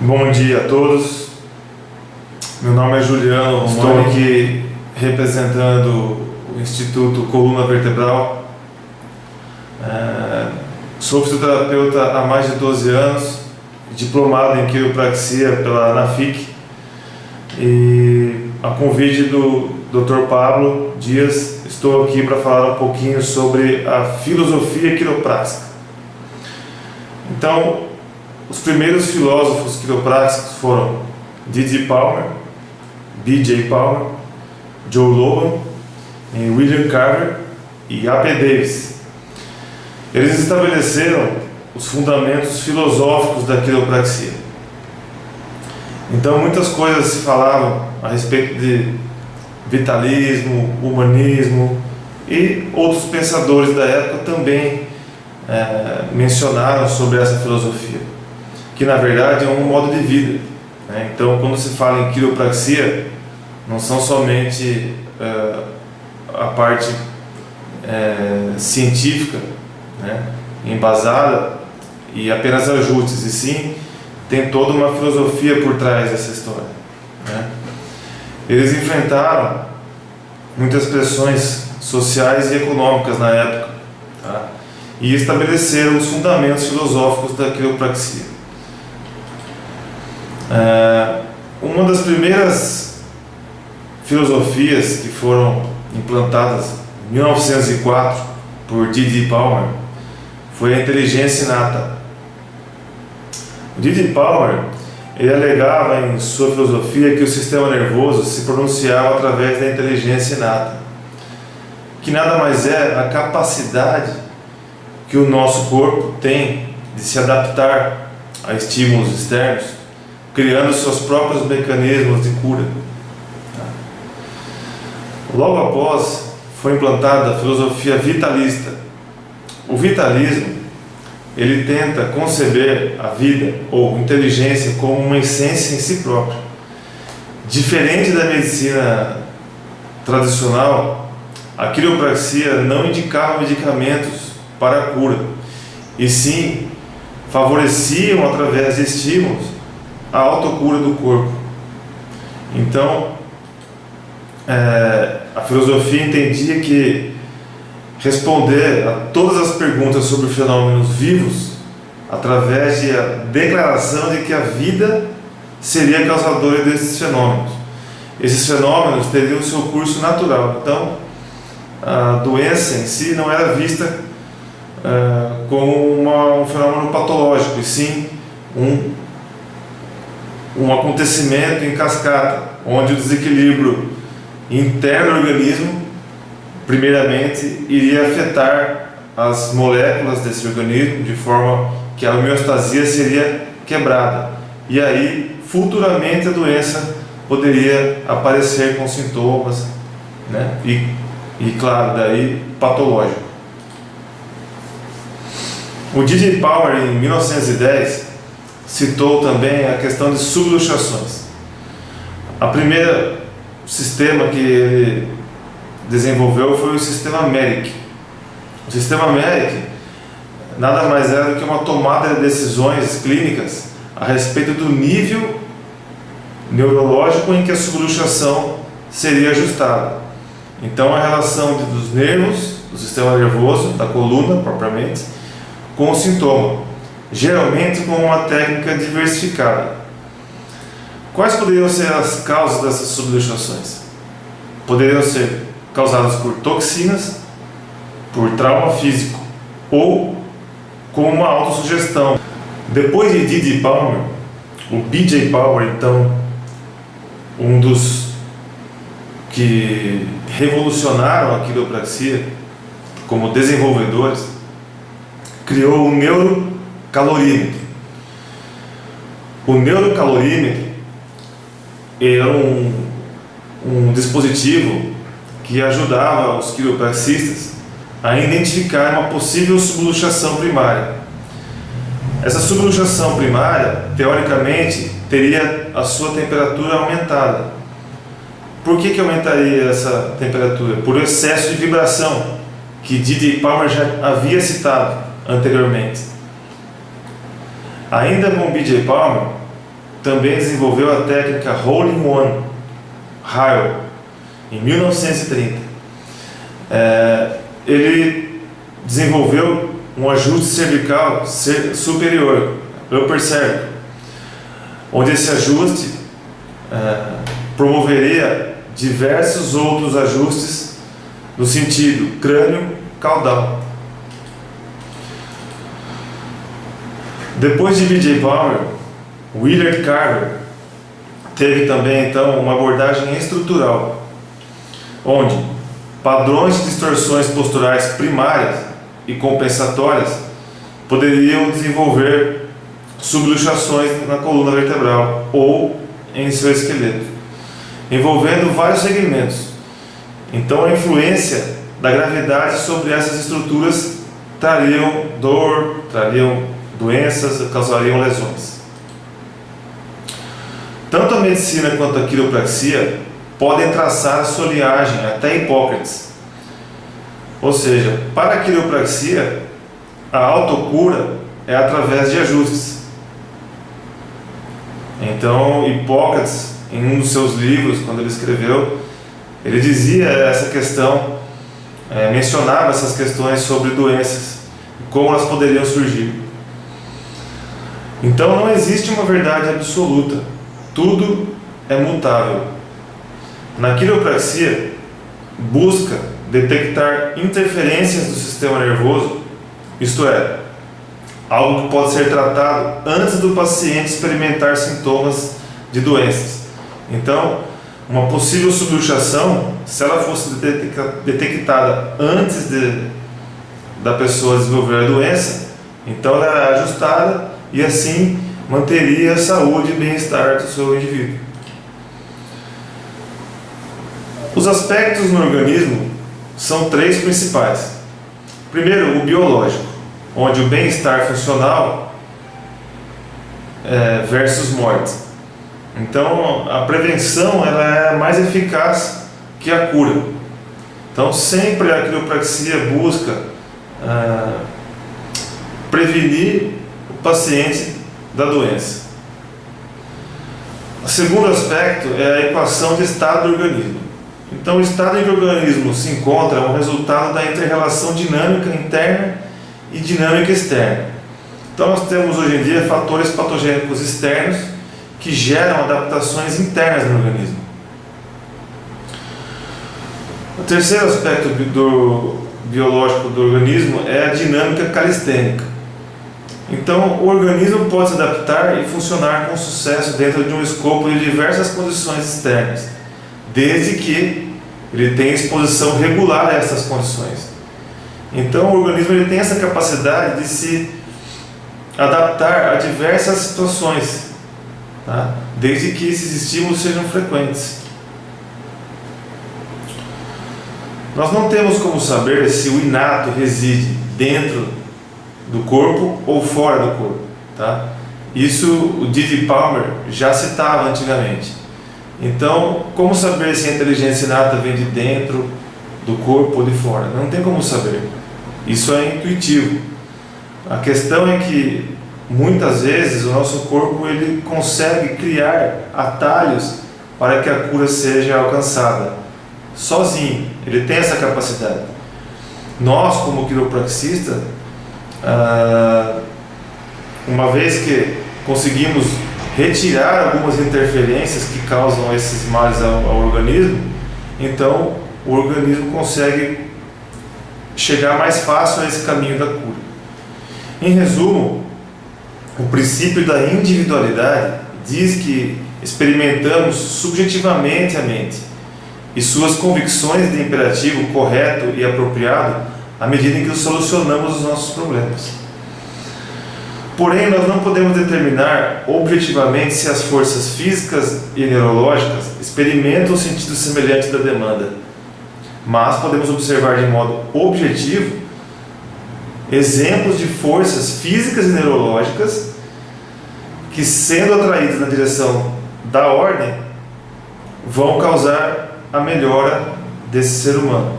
Bom dia a todos, meu nome é Juliano Romani, estou aqui representando o Instituto Coluna Vertebral. Sou fisioterapeuta há mais de 12 anos, diplomado em quiropraxia pela ANAFIC e a convite do Dr. Pablo Dias estou aqui para falar um pouquinho sobre a filosofia quiroprática. Então, os primeiros filósofos quiropráticos foram D.D. Palmer, B.J. Palmer, Joe Logan, William Carver e A.P. Davis. Eles estabeleceram os fundamentos filosóficos da quiropraxia. Então muitas coisas se falavam a respeito de vitalismo, humanismo e outros pensadores da época também mencionaram sobre essa filosofia, que na verdade é um modo de vida, né? Então quando se fala em quiropraxia, não são somente a parte científica, né, embasada e apenas ajustes, e sim tem toda uma filosofia por trás dessa história, né? Eles enfrentaram muitas pressões sociais e econômicas na época, tá? E estabeleceram os fundamentos filosóficos da quiropraxia. Uma das primeiras filosofias que foram implantadas em 1904 por D.D. Palmer foi a inteligência inata. O D.D. Palmer ele alegava em sua filosofia que o sistema nervoso se pronunciava através da inteligência inata, que nada mais é a capacidade que o nosso corpo tem de se adaptar a estímulos externos, criando seus próprios mecanismos de cura. Logo após, foi implantada a filosofia vitalista. O vitalismo, ele tenta conceber a vida ou inteligência como uma essência em si própria. Diferente da medicina tradicional, a quiropraxia não indicava medicamentos para a cura, e sim favoreciam através de estímulos a autocura do corpo. Então, a filosofia entendia que responder a todas as perguntas sobre fenômenos vivos através da declaração de que a vida seria causadora desses fenômenos. Esses fenômenos teriam o seu curso natural. Então, a doença em si não era vista como um fenômeno patológico, e sim um acontecimento em cascata, onde o desequilíbrio interno do organismo, primeiramente, iria afetar as moléculas desse organismo, de forma que a homeostasia seria quebrada. E aí, futuramente, a doença poderia aparecer com sintomas, né? E claro, daí patológico. O D.D. Palmer, em 1910, citou também a questão de subluxações. A primeira sistema que ele desenvolveu foi o sistema Merrick. O sistema Merrick nada mais é do que uma tomada de decisões clínicas a respeito do nível neurológico em que a subluxação seria ajustada. Então, a relação dos nervos, do sistema nervoso, da coluna propriamente, com o sintoma, geralmente com uma técnica diversificada. Quais poderiam ser as causas dessas subluxações? Poderiam ser causadas por toxinas, por trauma físico ou com uma autossugestão. Depois de D.D. Palmer, o B.J. Palmer, então, um dos que revolucionaram a quiropraxia como desenvolvedores, criou o neurocalorímetro. O neurocalorímetro era um dispositivo que ajudava os quiropraxistas a identificar uma possível subluxação primária. Essa subluxação primária, teoricamente, teria a sua temperatura aumentada. Por que aumentaria essa temperatura? Por excesso de vibração, que D.D. Palmer já havia citado anteriormente. Ainda com B.J. Palmer, também desenvolveu a técnica Hole-in-One, Hyle, em 1930. Ele desenvolveu um ajuste cervical superior, upper cervical, onde esse ajuste promoveria diversos outros ajustes no sentido crânio-caudal. Depois de B.J. Palmer, Willard Carver teve também então uma abordagem estrutural, onde padrões de distorções posturais primárias e compensatórias poderiam desenvolver subluxações na coluna vertebral ou em seu esqueleto, envolvendo vários segmentos. Então, a influência da gravidade sobre essas estruturas trariam dor, trariam doenças, causariam lesões. Tanto a medicina quanto a quiropraxia podem traçar a sua linhagem até Hipócrates. Ou seja, para a quiropraxia, a autocura é através de ajustes. Então, Hipócrates, em um dos seus livros, quando ele escreveu, ele dizia essa questão, mencionava essas questões sobre doenças, como elas poderiam surgir. Então, não existe uma verdade absoluta, tudo é mutável. Na quiropraxia, busca detectar interferências do sistema nervoso, isto é, algo que pode ser tratado antes do paciente experimentar sintomas de doenças. Então, uma possível subluxação, se ela fosse detectada antes da pessoa desenvolver a doença, então ela era ajustada e assim manteria a saúde e bem-estar do seu indivíduo. Os aspectos no organismo são três principais. Primeiro, o biológico, onde o bem-estar funcional versus morte. Então, a prevenção ela é mais eficaz que a cura. Então, sempre a quiropraxia busca prevenir o paciente da doença. O segundo aspecto é a equação de estado do organismo. Então, o estado em que o organismo se encontra é um resultado da inter-relação dinâmica interna e dinâmica externa. Então, nós temos hoje em dia fatores patogênicos externos que geram adaptações internas no organismo. O terceiro aspecto biológico do organismo é a dinâmica calistênica. Então, o organismo pode se adaptar e funcionar com sucesso dentro de um escopo de diversas condições externas, desde que ele tenha exposição regular a essas condições. Então, o organismo ele tem essa capacidade de se adaptar a diversas situações, tá? Desde que esses estímulos sejam frequentes. Nós não temos como saber se o inato reside dentro do corpo ou fora do corpo, tá? Isso o D.D. Palmer já citava antigamente. Então, como saber se a inteligência inata vem de dentro do corpo ou de fora? Não tem como saber. Isso é intuitivo. A questão é que muitas vezes o nosso corpo ele consegue criar atalhos para que a cura seja alcançada sozinho. Ele tem essa capacidade. Nós, como quiropraxistas, uma vez que conseguimos retirar algumas interferências que causam esses males ao organismo, então o organismo consegue chegar mais fácil a esse caminho da cura. Em resumo, o princípio da individualidade diz que experimentamos subjetivamente a mente e suas convicções de imperativo correto e apropriado à medida em que solucionamos os nossos problemas. Porém, nós não podemos determinar objetivamente se as forças físicas e neurológicas experimentam o sentido semelhante da demanda, mas podemos observar de modo objetivo exemplos de forças físicas e neurológicas que, sendo atraídas na direção da ordem, vão causar a melhora desse ser humano.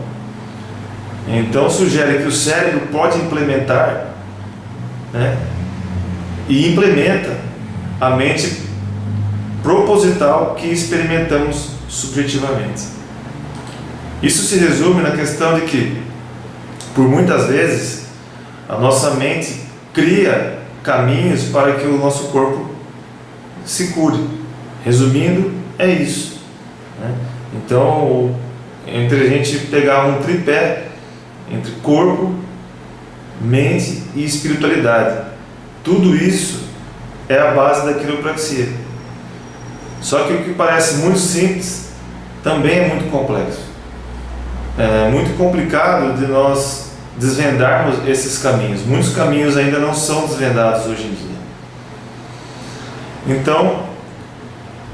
Então, sugere que o cérebro pode implementar, e implementa a mente proposital que experimentamos subjetivamente. Isso se resume na questão de que, por muitas vezes, a nossa mente cria caminhos para que o nosso corpo se cure. Resumindo, é isso, né? Então, entre a gente pegar um tripé entre corpo, mente e espiritualidade, tudo isso é a base da quiropraxia. Só que o que parece muito simples também é muito complexo. É muito complicado de nós desvendarmos esses caminhos. Muitos caminhos ainda não são desvendados hoje em dia. Então,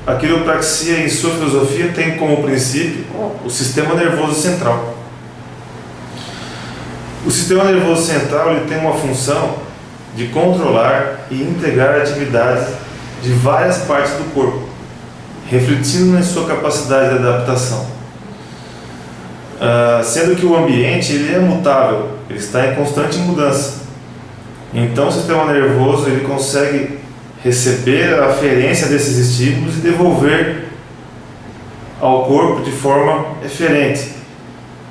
a quiropraxia, em sua filosofia, tem como princípio o sistema nervoso central. O sistema nervoso central ele tem uma função de controlar e integrar atividades de várias partes do corpo, refletindo na sua capacidade de adaptação. Sendo que o ambiente ele é mutável, ele está em constante mudança. Então o sistema nervoso ele consegue receber a aferência desses estímulos e devolver ao corpo de forma eferente,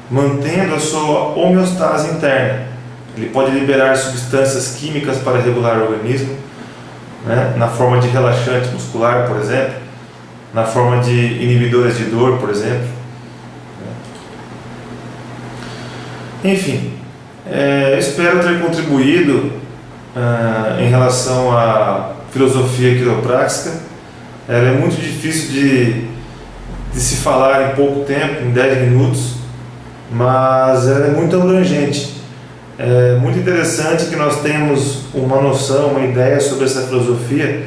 mantendo a sua homeostase interna. Ele pode liberar substâncias químicas para regular o organismo, né, na forma de relaxante muscular, por exemplo, na forma de inibidores de dor, por exemplo. Enfim, espero ter contribuído em relação à filosofia quiroprática. Ela é muito difícil de se falar em pouco tempo, em 10 minutos, mas ela é muito abrangente. É muito interessante que nós tenhamos uma noção, uma ideia sobre essa filosofia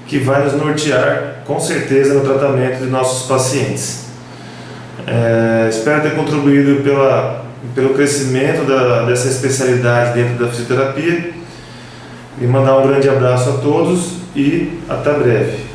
que vai nos nortear, com certeza, no tratamento de nossos pacientes. Espero ter contribuído pelo crescimento dessa especialidade dentro da fisioterapia e mandar um grande abraço a todos e até breve.